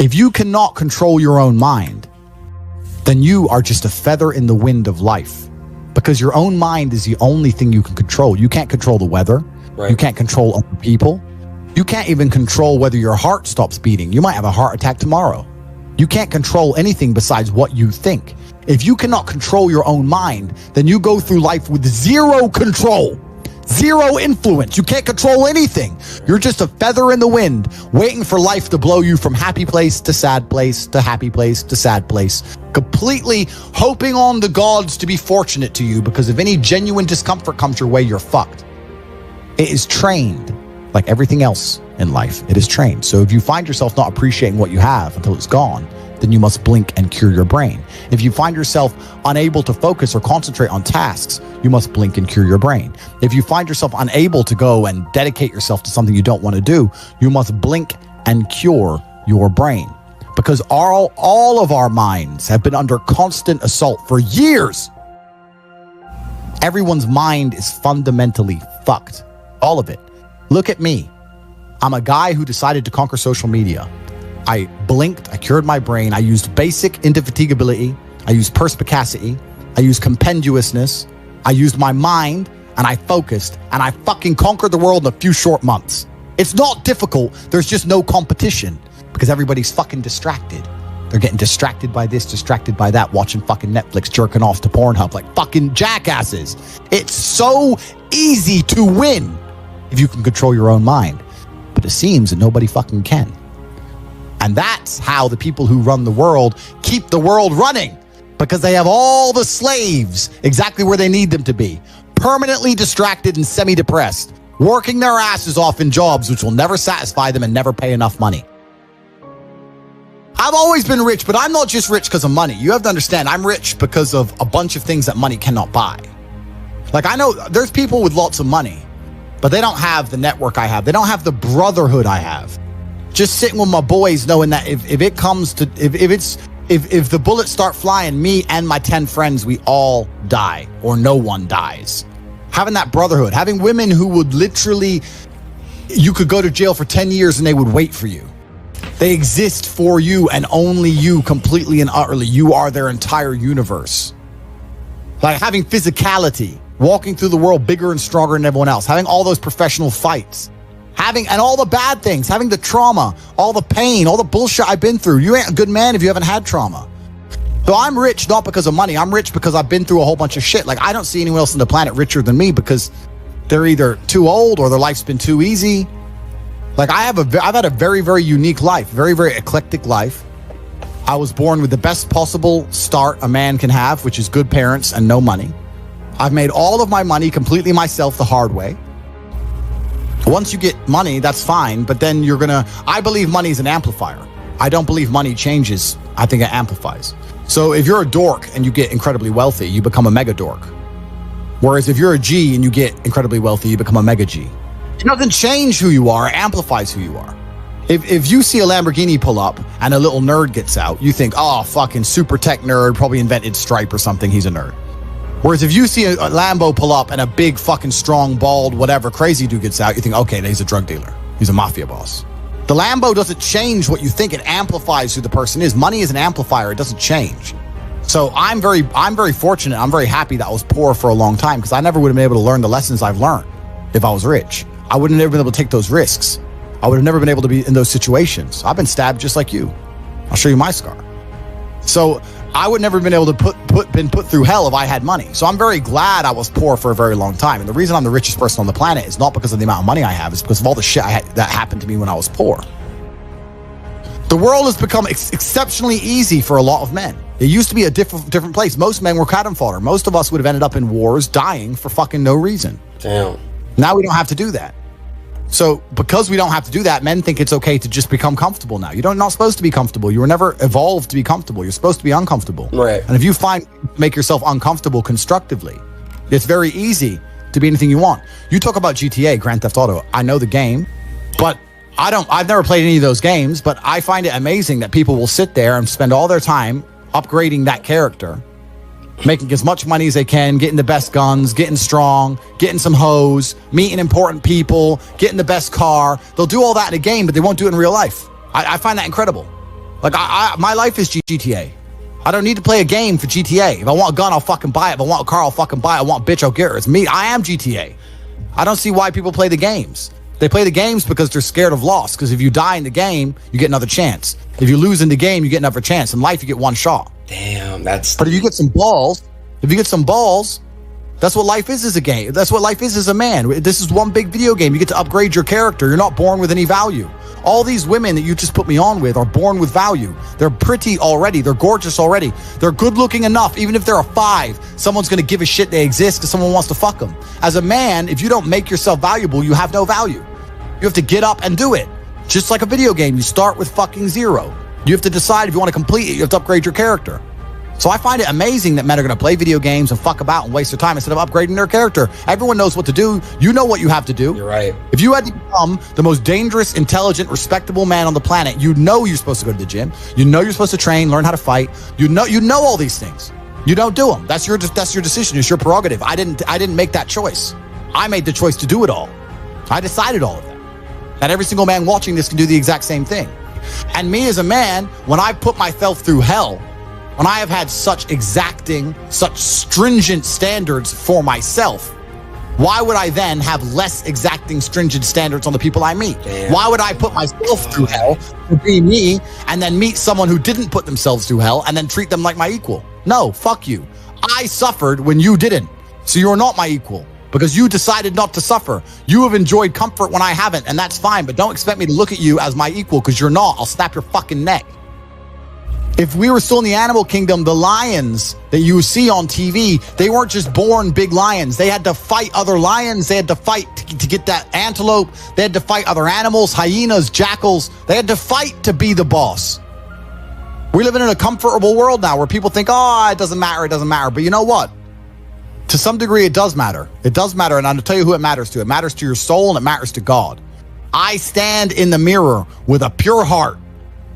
If you cannot control your own mind, then you are just a feather in the wind of life, because your own mind is the only thing you can control. You can't control the weather. Right. You can't control other people. You can't even control whether your heart stops beating. You might have a heart attack tomorrow. You can't control anything besides what you think. If you cannot control your own mind, then you go through life with zero control, zero influence. You can't control anything. You're just a feather in the wind, waiting for life to blow you from happy place to sad place to happy place to sad place, completely hoping on the gods to be fortunate to you, because if any genuine discomfort comes your way, you're fucked. It is trained, like everything else in life. It is trained. So if you find yourself not appreciating what you have until it's gone, then you must blink and cure your brain. If you find yourself unable to focus or concentrate on tasks, you must blink and cure your brain. If you find yourself unable to go and dedicate yourself to something you don't want to do, you must blink and cure your brain. Because all of our minds have been under constant assault for years. Everyone's mind is fundamentally fucked. All of it. Look at me. I'm a guy who decided to conquer social media. I blinked, I cured my brain, I used basic indefatigability, I used perspicacity, I used compendiousness, I used my mind, and I focused, and I fucking conquered the world in a few short months. It's not difficult, there's just no competition, because everybody's fucking distracted. They're getting distracted by this, distracted by that, watching fucking Netflix, jerking off to Pornhub like fucking jackasses. It's so easy to win if you can control your own mind. But it seems that nobody fucking can. And that's how the people who run the world keep the world running, because they have all the slaves exactly where they need them to be, permanently distracted and semi-depressed, working their asses off in jobs which will never satisfy them and never pay enough money. I've always been rich, but I'm not just rich because of money. You have to understand, I'm rich because of a bunch of things that money cannot buy. Like, I know there's people with lots of money, but they don't have the network I have. They don't have the brotherhood I have. Just sitting with my boys, knowing that if the bullets start flying, me and my 10 friends, we all die, or no one dies. Having that brotherhood, having women who would literally, you could go to jail for 10 years and they would wait for you. They exist for you and only you, completely and utterly. You are their entire universe. Like having physicality, walking through the world bigger and stronger than everyone else, having all those professional fights. And all the bad things, having the trauma, all the pain, all the bullshit I've been through. You ain't a good man if you haven't had trauma. So I'm rich not because of money. I'm rich because I've been through a whole bunch of shit. Like, I don't see anyone else on the planet richer than me because they're either too old or their life's been too easy. Like, I've had a very, very unique life, very, very eclectic life. I was born with the best possible start a man can have, which is good parents and no money. I've made all of my money completely myself the hard way. Once you get money, that's fine, but then I believe money is an amplifier. I don't believe money changes. I think it amplifies. So if you're a dork and you get incredibly wealthy, you become a mega dork. Whereas if you're a G and you get incredibly wealthy, you become a mega G. It doesn't change who you are, it amplifies who you are. If you see a Lamborghini pull up and a little nerd gets out, you think, oh, fucking super tech nerd, probably invented Stripe or something, he's a nerd. Whereas if you see a Lambo pull up and a big fucking strong, bald, whatever crazy dude gets out, you think, okay, he's a drug dealer. He's a mafia boss. The Lambo doesn't change what you think. It amplifies who the person is. Money is an amplifier. It doesn't change. So I'm very fortunate. I'm very happy that I was poor for a long time, because I never would have been able to learn the lessons I've learned if I was rich. I would have never been able to take those risks. I would have never been able to be in those situations. I've been stabbed just like you. I'll show you my scar. So I would never have been able to been put through hell if I had money. So I'm very glad I was poor for a very long time. And the reason I'm the richest person on the planet is not because of the amount of money I have, it's because of all the shit that happened to me when I was poor. The world has become exceptionally easy for a lot of men. It used to be a different place. Most men were cannon fodder. Most of us would have ended up in wars, dying for fucking no reason. Damn. Now we don't have to do that. So because we don't have to do that, men think it's okay to just become comfortable now. You're not supposed to be comfortable. You were never evolved to be comfortable. You're supposed to be uncomfortable. Right. And if you make yourself uncomfortable constructively, it's very easy to be anything you want. You talk about GTA, Grand Theft Auto. I know the game, but I've never played any of those games, but I find it amazing that people will sit there and spend all their time upgrading that character, making as much money as they can, getting the best guns, getting strong, getting some hoes, meeting important people, getting the best car. They'll do all that in a game, but they won't do it in real life. I find that incredible. Like, my life is GTA. I don't need to play a game for GTA. If I want a gun, I'll fucking buy it. If I want a car, I'll fucking buy it. I want a bitch, I'll get her. It's me. I am GTA. I don't see why people play the games. They play the games because they're scared of loss. Because if you die in the game, you get another chance. If you lose in the game, you get another chance. In life, you get one shot. Damn, that's... But if you get some balls, that's what life is as a game. That's what life is as a man. This is one big video game. You get to upgrade your character. You're not born with any value. All these women that you just put me on with are born with value. They're pretty already. They're gorgeous already. They're good looking enough. Even if they're a 5, someone's going to give a shit they exist because someone wants to fuck them. As a man, if you don't make yourself valuable, you have no value. You have to get up and do it. Just like a video game, you start with fucking 0. You have to decide if you want to complete it. You have to upgrade your character. So I find it amazing that men are going to play video games and fuck about and waste their time instead of upgrading their character. Everyone knows what to do. You know what you have to do. You're right. If you had to become the most dangerous, intelligent, respectable man on the planet, you know you're supposed to go to the gym. You know you're supposed to train, learn how to fight. You know all these things. You don't do them. That's your decision. It's your prerogative. I didn't make that choice. I made the choice to do it all. I decided all of that. And every single man watching this can do the exact same thing. And me as a man, when I put myself through hell, when I have had such exacting, such stringent standards for myself, why would I then have less exacting, stringent standards on the people I meet? Damn. Why would I put myself through hell to be me and then meet someone who didn't put themselves through hell and then treat them like my equal? No, fuck you. I suffered when you didn't. So you're not my equal because you decided not to suffer. You have enjoyed comfort when I haven't, and that's fine, but don't expect me to look at you as my equal because you're not. I'll snap your fucking neck. If we were still in the animal kingdom, the lions that you see on TV, they weren't just born big lions. They had to fight other lions. They had to fight to get that antelope. They had to fight other animals, hyenas, jackals. They had to fight to be the boss. We're living in a comfortable world now where people think, oh, it doesn't matter, it doesn't matter. But you know what? To some degree, it does matter. It does matter, and I'm going to tell you who it matters to. It matters to your soul, and it matters to God. I stand in the mirror with a pure heart.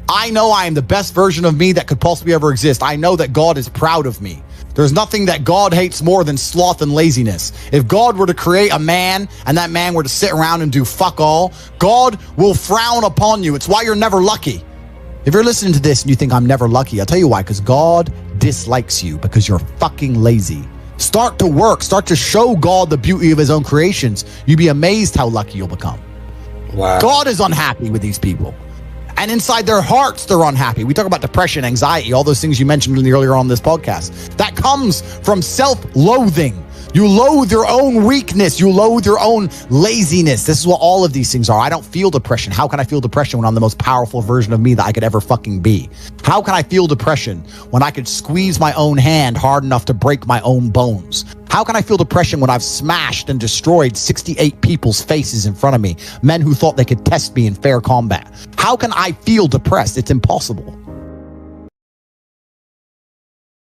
I know I am the best version of me that could possibly ever exist. I know that God is proud of me. There's nothing that God hates more than sloth and laziness. If God were to create a man and that man were to sit around and do fuck all, God will frown upon you. It's why you're never lucky. If you're listening to this and you think I'm never lucky, I'll tell you why, because God dislikes you because you're fucking lazy. Start to work. Start to show God the beauty of his own creations. You'd be amazed how lucky you'll become. Wow. God is unhappy with these people. And inside their hearts, they're unhappy. We talk about depression, anxiety, all those things you mentioned earlier on this podcast. That comes from self-loathing. You loathe your own weakness. You loathe your own laziness. This is what all of these things are. I don't feel depression. How can I feel depression when I'm the most powerful version of me that I could ever fucking be? How can I feel depression when I could squeeze my own hand hard enough to break my own bones? How can I feel depression when I've smashed and destroyed 68 people's faces in front of me, men who thought they could test me in fair combat? How can I feel depressed? It's impossible.